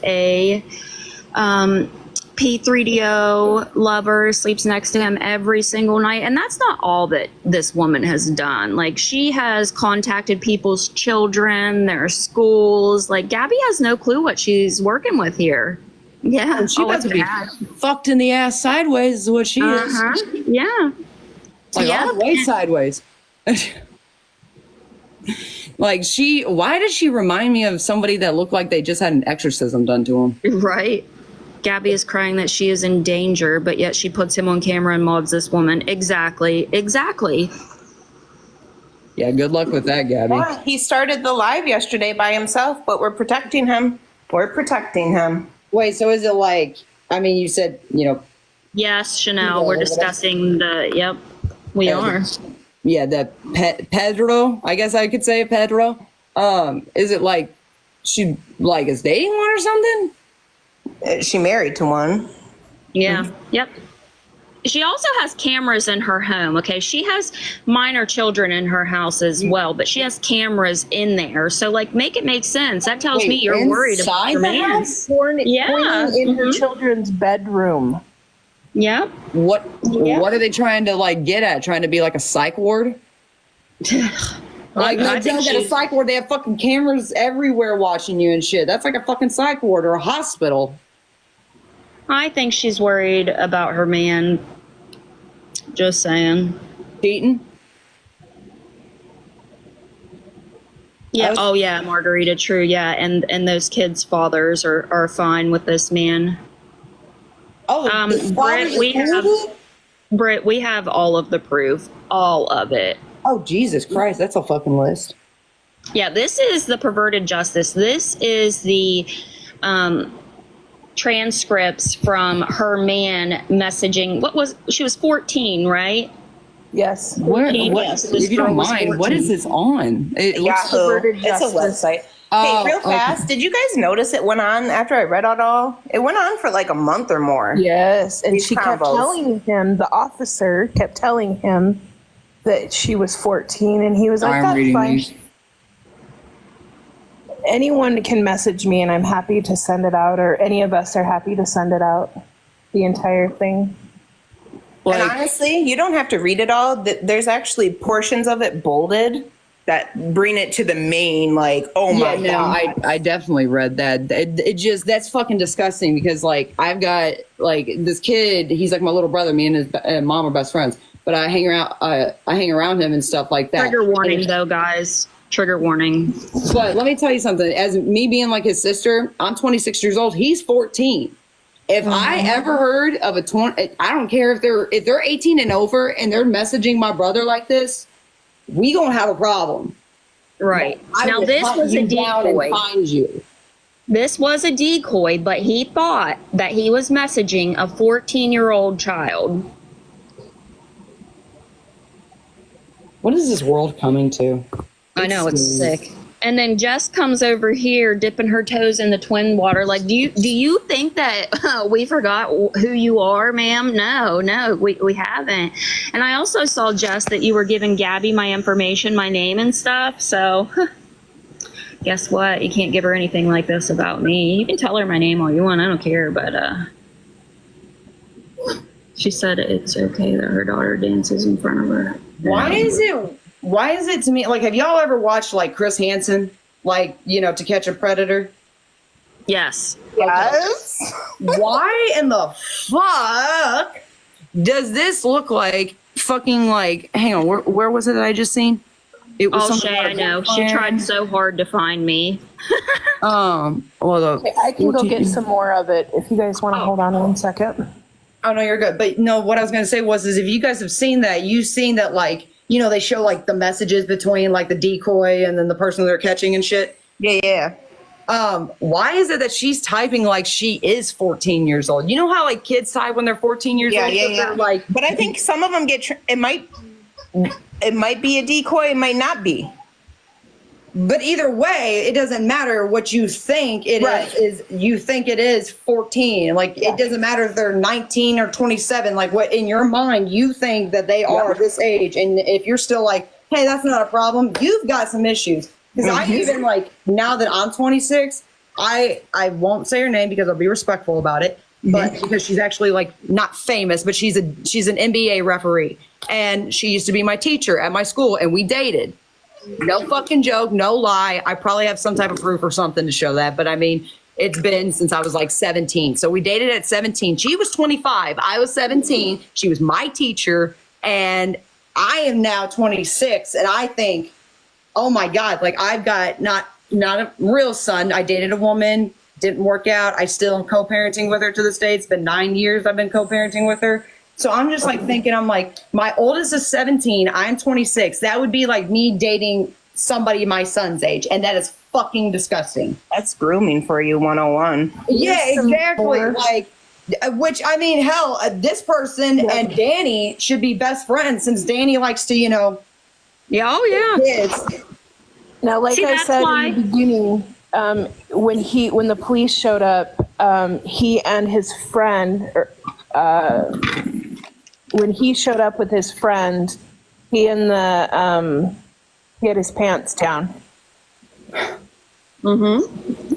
a P3DO lover, sleeps next to him every single night. And that's not all that this woman has done. Like, she has contacted people's children, their schools. Like, Gabi has no clue what she's working with here. Yeah. And she about to be fucked in the ass sideways is what she is. Yeah. Like, all the way sideways. Like, why does she remind me of somebody that looked like they just had an exorcism done to them? Right. Gabi is crying that she is in danger, but yet she puts him on camera and mobs this woman. Exactly. Yeah, good luck with that, Gabi. Yeah, he started the live yesterday by himself, but we're protecting him. Wait, so is it like, I mean, you said, Yes, Chanel, we're discussing we are. Yeah, the Pedro, I guess I could say Pedro. Is it like she is dating one or something? She married to one. Yeah. Yep. She also has cameras in her home. Okay. She has minor children in her house as well, but she has cameras in there. So make it make sense. That tells me you're worried about your man. In her children's bedroom. Yeah. What are they trying to get at? Trying to be like a psych ward? I think at a psych ward, they have fucking cameras everywhere watching you and shit. That's like a fucking psych ward or a hospital. I think she's worried about her man. Just saying. Cheating? Yeah. Oh, yeah, Margarita. True. Yeah. And those kids' fathers are fine with this man. Oh, Britt, we have all of the proof. All of it. Oh, Jesus Christ. That's a fucking list. Yeah, this is the perverted justice. This is the transcripts from her man messaging. She was 14, right? Yes. 14, if you don't mind, what is this on? It looks Yahoo. It's a website. Hey, real fast, did you guys notice it went on after I read it all? It went on for like a month or more. Yes, and she kept telling him, the officer kept telling him that she was 14, and he was like, that's fine. Anyone can message me and I'm happy to send it out, or any of us are happy to send it out, the entire thing. And honestly, you don't have to read it all. There's actually portions of it bolded that bring it to the main, oh my God. I definitely read that. It just, that's fucking disgusting because I've got this kid, he's like my little brother, me and his mom are best friends, but I hang around him and stuff like that. Trigger warning though, guys. Trigger warning. But let me tell you something. As me being like his sister, I'm 26 years old. He's 14. If I ever heard of a 20, I don't care if they're 18 and over and they're messaging my brother like this, we gonna have a problem. Right. Now this was a decoy. Find you. This was a decoy, but he thought that he was messaging a 14-year-old child. What is this world coming to? I know, it's sick. And then Jess comes over here dipping her toes in the twin water. Do you think that we forgot who you are, ma'am? No, we haven't. And I also saw, Jess, that you were giving Gabi my information, my name and stuff. So guess what? You can't give her anything like this about me. You can tell her my name all you want. I don't care. But she said it's okay that her daughter dances in front of her. Why is it to me, have y'all ever watched Chris Hansen, To Catch a Predator? Yes. Yes. Why in the fuck does this look like fucking hang on, where was it that I just seen? It was Shay, I know. She tried so hard to find me. Okay, I can go get some more of it if you guys want to hold on 1 second. Oh no, you're good. But no, what I was gonna say is if you guys have seen that, you've seen that they show the messages between the decoy and then the person they're catching and shit. Yeah. Why is it that she's typing like she is 14 years old? You know how kids type when they're 14 years old? Yeah. But I think some of them it might be a decoy, it might not be. But either way, it doesn't matter what you think it is you think it is 14. It doesn't matter if they're 19 or 27. What in your mind you think that they are this age. And if you're still hey, that's not a problem, you've got some issues. Because I even now that I'm 26, I won't say her name because I'll be respectful about it, but because she's actually like not famous, but she's an NBA referee, and she used to be my teacher at my school, and we dated. No fucking joke, no lie. I probably have some type of proof or something to show that, but I mean, it's been since I was like 17. So we dated at 17. She was 25. I was 17. She was my teacher, and I am now 26, and I think, oh my God, like I've got not a real son. I dated a woman, didn't work out. I still am co-parenting with her to this day. It's been 9 years I've been co-parenting with her. So I'm just like thinking, I'm like, my oldest is 17, I'm 26. That would be like me dating somebody my son's age, and that is fucking disgusting. That's grooming for you 101. Yeah, exactly. Like, which I mean, hell, this person and Danny should be best friends since Danny likes to, Yeah, oh yeah. kids. Now, like See, I that's said why- in the beginning, when the police showed up, he and his friend, when he showed up with his friend, he had his pants down.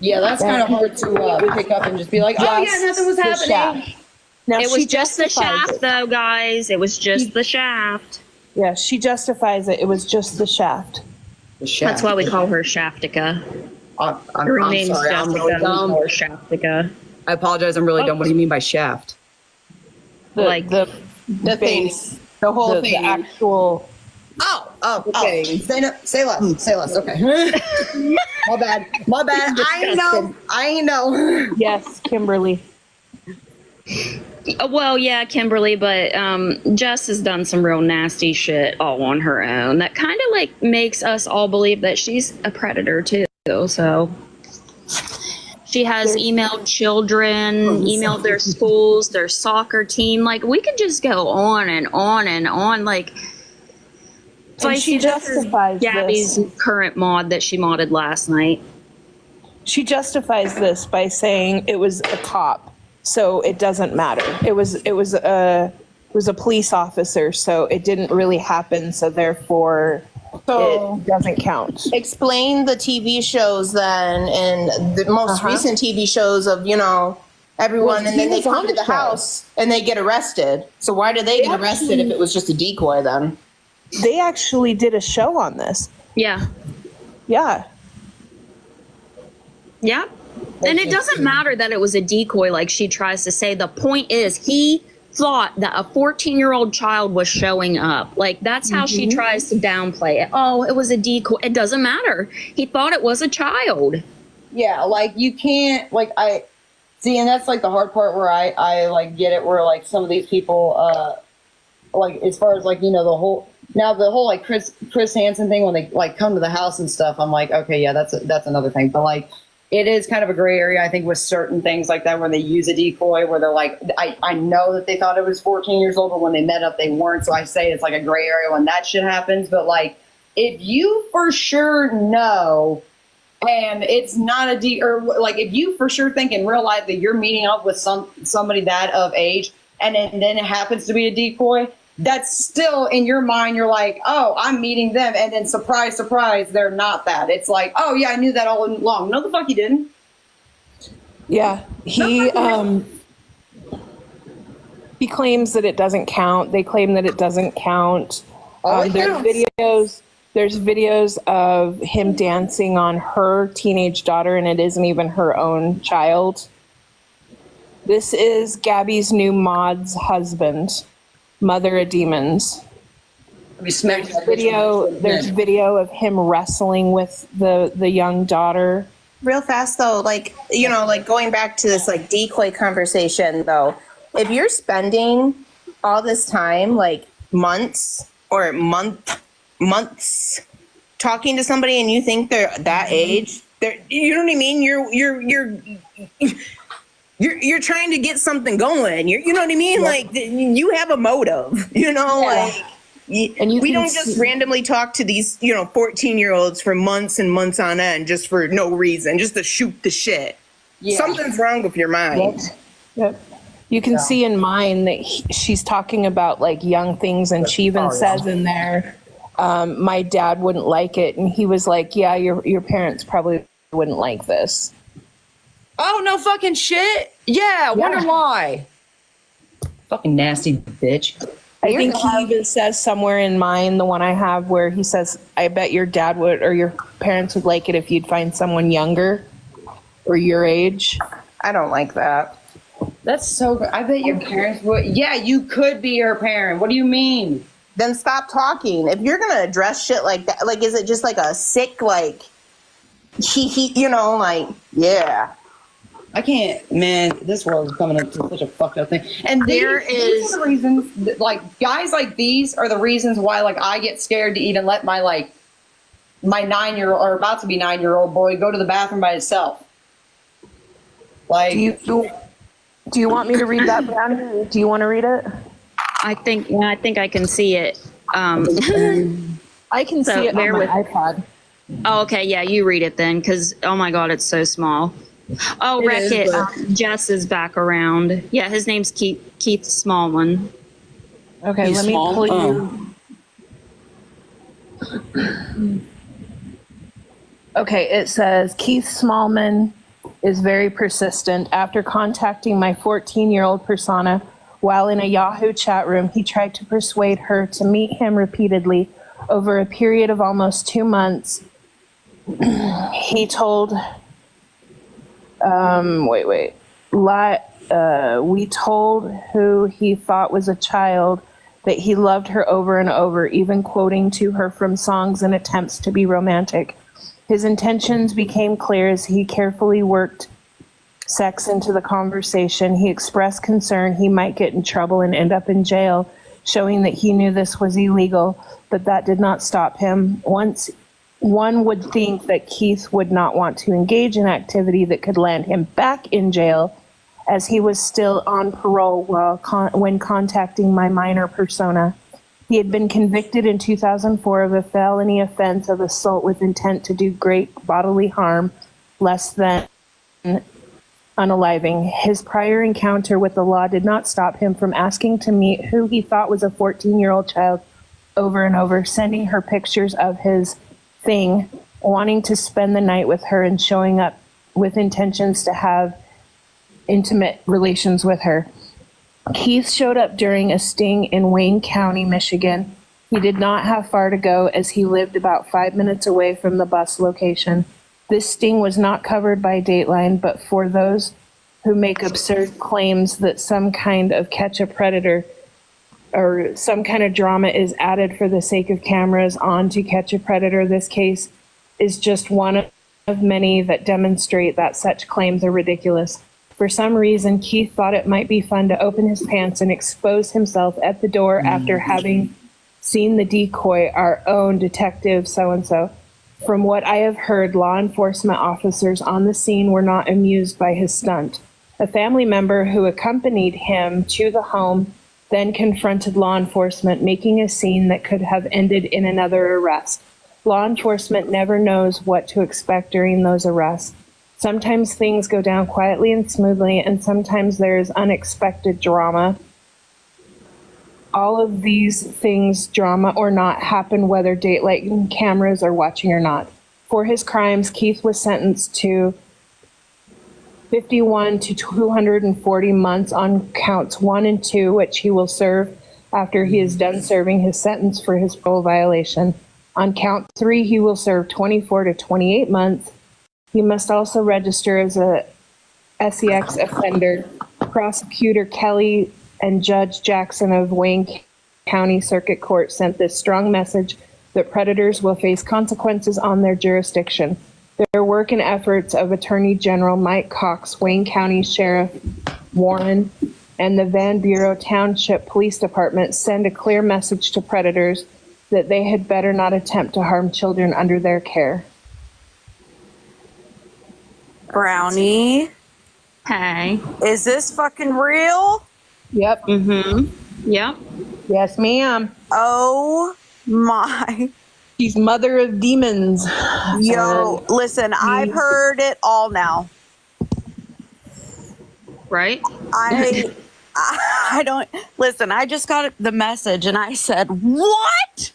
Yeah, that's kind of hard to pick up and just be like, oh yeah, nothing was The happening. shaft. Now, It she was just the justifies shaft, it. though, guys. It was just the shaft. Yeah, she justifies it. It was just the shaft. That's why we call her Shaftica. I'm Her name's sorry, I'm Jessica. really We dumb. call her Shaftica. I apologize, I'm really dumb. What do you mean by shaft? Like the thing. base, The whole the thing. Oh. actual. Say less. Okay. My bad. I know. Yes, Kimberly. Well, yeah, Kimberly, but Jess has done some real nasty shit all on her own. That kind of like makes us all believe that she's a predator too. So she has emailed children, emailed their schools, their soccer team. Like we could just go on and on and on. Like And she justifies Gabby's this. current mod that she modded last night. She justifies this by saying it was a cop, so it doesn't matter. It was a police officer, so it didn't really happen. So therefore, it doesn't count. Explain the TV shows then, and the most recent TV shows of, everyone, Well, and then he they was on come to the the show. house and they get arrested. So why did they get arrested if it was just a decoy then? They actually did a show on this. Yeah. Yeah. Yeah. And it doesn't matter that it was a decoy, like she tries to say. The point is, he thought that a 14-year-old child was showing up. Like, that's how she tries to downplay it. Oh, it was a decoy. It doesn't matter. He thought it was a child. Yeah, like you can't I see, and that's like the hard part where I like get it, where like some of these people like as far as like the whole like Chris Hansen thing, when they like come to the house and stuff, I'm like, okay, yeah, that's another thing. But like it is kind of a gray area, I think, with certain things like that, when they use a decoy, where they're like, I know that they thought it was 14 years old, but when they met up, they weren't. So I say it's like a gray area when that shit happens. But like, if you for sure know, and it's not or like if you for sure think in real life that you're meeting up with somebody that of age, and then it happens to be a decoy, that's still in your mind. You're like, oh, I'm meeting them, and then surprise, surprise, they're not that. It's like, oh yeah, I knew that all along. No, the fuck you didn't. Yeah. He claims that it doesn't count. They claim that it doesn't count. There's videos of him dancing on her teenage daughter, and it isn't even her own child. This is Gabby's new mod's husband, Mother of Demons. There's video of him wrestling with the young daughter. Real fast though, like going back to this like decoy conversation though, if you're spending all this time, like months talking to somebody, and you think they're that age, you know what I mean? You're trying to get something going. You know what I mean? Yeah. Like you have a motive, like. We don't just randomly talk to these, 14-year-olds for months and months on end just for no reason, just to shoot the shit. Yeah. Something's wrong with your mind. Yep. You can see in mine that she's talking about like young things, and she even says in there, my dad wouldn't like it. And he was like, yeah, your parents probably wouldn't like this. Oh, no fucking shit. Yeah, wonder why. Fucking nasty bitch. I think he even says somewhere in mine, the one I have, where he says, I bet your dad would, or your parents would like it if you'd find someone younger or your age. I don't like that. That's so good. I bet your parents would. Yeah, you could be her parent. What do you mean? Then stop talking. If you're gonna address shit like that, like, is it just like a sick, like, you know, like, yeah. I can't, man. This world is coming up to such a fucked up thing. And these are the reasons, that, like, guys like these are the reasons why, like, I get scared to even let my 9-year-old or about to be 9-year-old boy go to the bathroom by himself. Like, do you want me to read that, Brownie? Do you want to read it? I think I can see it. I can see it on my iPad. Oh, okay, yeah, you read it then, because oh my god, it's so small. Oh, Wreck It. Jess is back around. Yeah, his name's Keith Smallman. Okay, let me pull you. Okay, it says Keith Smallman is very persistent. After contacting my 14-year-old persona while in a Yahoo chat room, he tried to persuade her to meet him repeatedly over a period of almost 2 months. He told, we told who he thought was a child that he loved her over and over, even quoting to her from songs in attempts to be romantic. His intentions became clear as he carefully worked sex into the conversation. He expressed concern he might get in trouble and end up in jail, showing that he knew this was illegal, but that did not stop him. Once one would think that Keith would not want to engage in activity that could land him back in jail, as he was still on parole when contacting my minor persona. He had been convicted in 2004 of a felony offense of assault with intent to do great bodily harm, less than unaliving. His prior encounter with the law did not stop him from asking to meet who he thought was a 14-year-old child over and over, sending her pictures of his thing, wanting to spend the night with her and showing up with intentions to have intimate relations with her. Keith showed up during a sting in Wayne County, Michigan. He did not have far to go as he lived about 5 minutes away from the bus location. This sting was not covered by Dateline, but for those who make absurd claims that some kind of catch a predator or some kind of drama is added for the sake of cameras on to catch a predator, this case is just one of many that demonstrate that such claims are ridiculous. For some reason, Keith thought it might be fun to open his pants and expose himself at the door after having seen the decoy, our own detective so-and-so. From what I have heard, law enforcement officers on the scene were not amused by his stunt. A family member who accompanied him to the home then confronted law enforcement, making a scene that could have ended in another arrest. Law enforcement never knows what to expect during those arrests. Sometimes things go down quietly and smoothly, and sometimes there's unexpected drama. All of these things, drama or not, happen whether Dateline cameras are watching or not. For his crimes, Keith was sentenced to 51 to 240 months on counts 1 and 2, which he will serve after he is done serving his sentence for his parole violation. On count 3, he will serve 24 to 28 months. He must also register as a SEX offender. Prosecutor Kelly and Judge Jackson of Wayne County Circuit Court sent this strong message that predators will face consequences on their jurisdiction. Their work and efforts of Attorney General Mike Cox, Wayne County Sheriff Warren, and the Van Buren Township Police Department send a clear message to predators that they had better not attempt to harm children under their care. Brownie, Hey. is this fucking real? Yep. Mm-hmm. Yep. Yes, ma'am. Oh my. She's mother of demons. Yo, listen, I've heard it all now. Right? I don't listen. I just got the message and I said, "What?"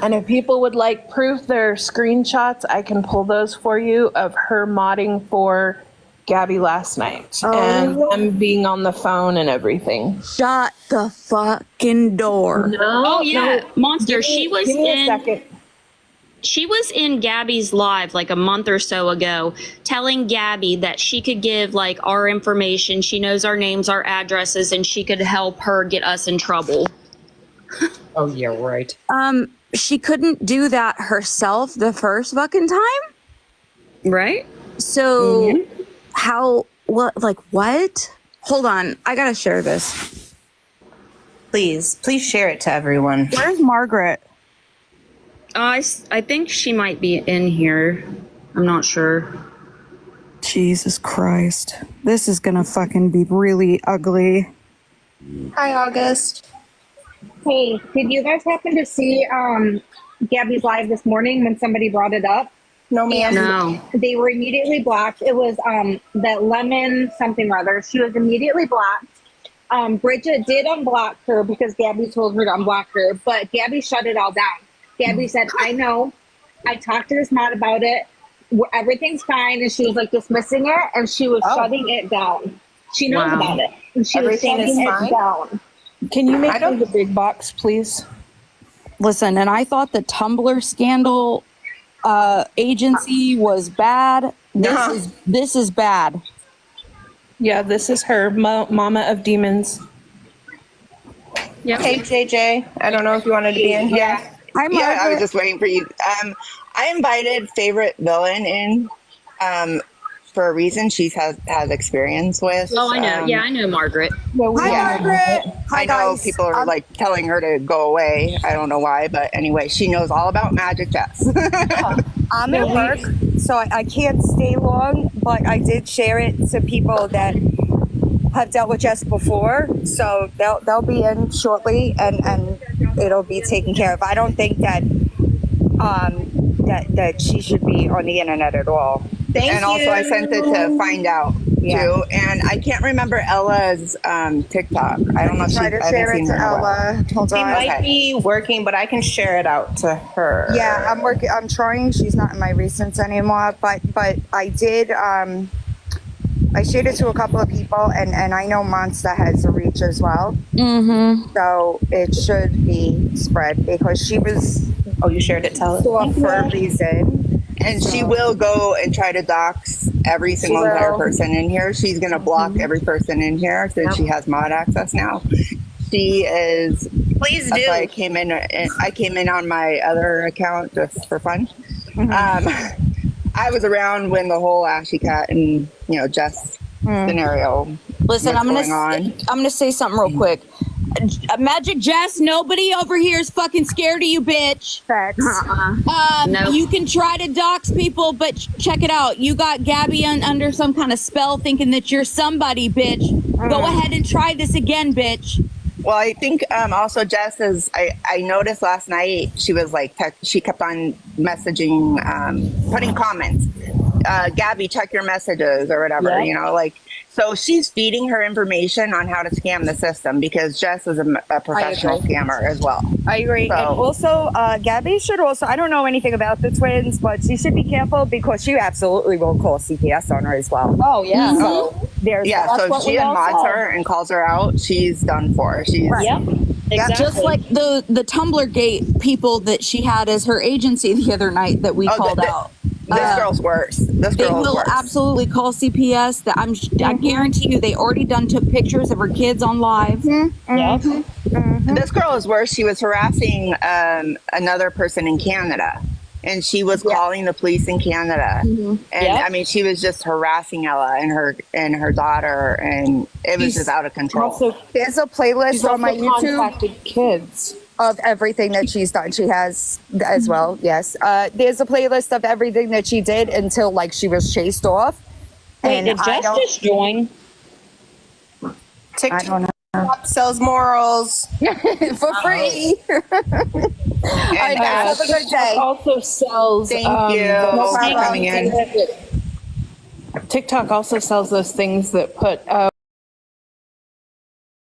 And if people would like proof their screenshots, I can pull those for you of her modding for Gabi last night and them being on the phone and everything. Shut the fucking door. Oh yeah, Monster. She was Give me a in. second. She was in Gabby's live like a month or so ago, telling Gabby that she could give like our information. She knows our names, our addresses, and she could help her get us in trouble. Oh yeah, right. She couldn't do that herself the first fucking time. Right? So what? Hold on. I gotta share this. Please share it to everyone. Where's Margaret? I think she might be in here. I'm not sure. Jesus Christ. This is gonna fucking be really ugly. Hi, August. Hey, did you guys happen to see Gabby's live this morning when somebody brought it up? No, ma'am. No. They were immediately blocked. It was that lemon something or other. She was immediately blocked. Bridget did unblock her because Gabby told her to unblock her, but Gabby shut it all down. Gabby said, I know. I talked to this mod about it. Everything's fine. And she was like dismissing it and she was shutting it down. She knows about it. And she Everything was is shutting fine? it down. Can you make me the big box, please? Listen, and I thought the Tumblr scandal agency was bad. This is bad. Yeah, this is her, Momma of Demons. Yep. Hey, JJ. I don't know if you wanted to be in here. Hi, Yeah, I Margaret. was just waiting for you. I invited favorite villain in for a reason she has experience with. Oh, I know. Yeah, I know Margaret. Yeah. Margaret. I know people are like telling her to go away. I don't know why, but anyway, she knows all about magic chess. I'm at work, so I can't stay long, but I did share it to people that have dealt with Jess before, so they'll be in shortly, and it'll be taken care of. I don't think that that she should be on the internet at all. Thank And you. also I sent it to find out Yeah. too. And I can't remember Ella's TikTok. I don't know if Try to share it to Ella. Hold She on. might be working, but I can share it out to her. Yeah, I'm working. I'm trying. She's not in my recents anymore, but I did. I shared it to a couple of people, and I know Monster has a reach as well. Mm-hmm. So it should be spread because she was Oh, you shared it. Tell her. off for a reason. And she will go and try to dox every single entire will. person in here. She's going to block every person in here since she has mod access now. She is. Please That's do. why I came in on my other account just for fun. I was around when the whole Ashy Cat and Jess scenario. Listen, was I'm going on. gonna say something real quick. Magic Jess, nobody over here is fucking scared of you, bitch. Facts. Nope. You can try to dox people, but check it out. You got Gabi under some kind of spell, thinking that you're somebody, bitch. Go ahead and try this again, bitch. Well, I think also Jess is. I noticed last night she was like she kept on messaging, putting comments. Gabi, check your messages or whatever. So she's feeding her information on how to scam the system because Jess is a professional scammer as well. I agree. So- And also, Gabi should also, I don't know anything about the twins, but she should be careful because she absolutely will call CPS on her as well. Oh yeah. So there's Yeah, so if she unmods her and calls her out, she's done for. She's Yep. Exactly. Just like the Tumblr Gate people that she had as her agency the other night that we called out. This girl's worse. This They girl is will worse. absolutely call CPS. That I guarantee you, they already took pictures of her kids on live. Yep. This girl is worse. She was harassing another person in Canada, and she was calling the police in Canada. And Yep. I mean, she was just harassing Ella and her daughter, and it was just out of control. Also, there's a playlist she's on my also YouTube contacted kids. of everything that she's done. She has as well. Yes. There's a playlist of everything that she did until like she was chased off. Wait, did I don't- Justice join? I TikTok don't know. sells morals. For free. All right, guys, have a good day. Also sells. Thank you for coming in. TikTok also sells those things that put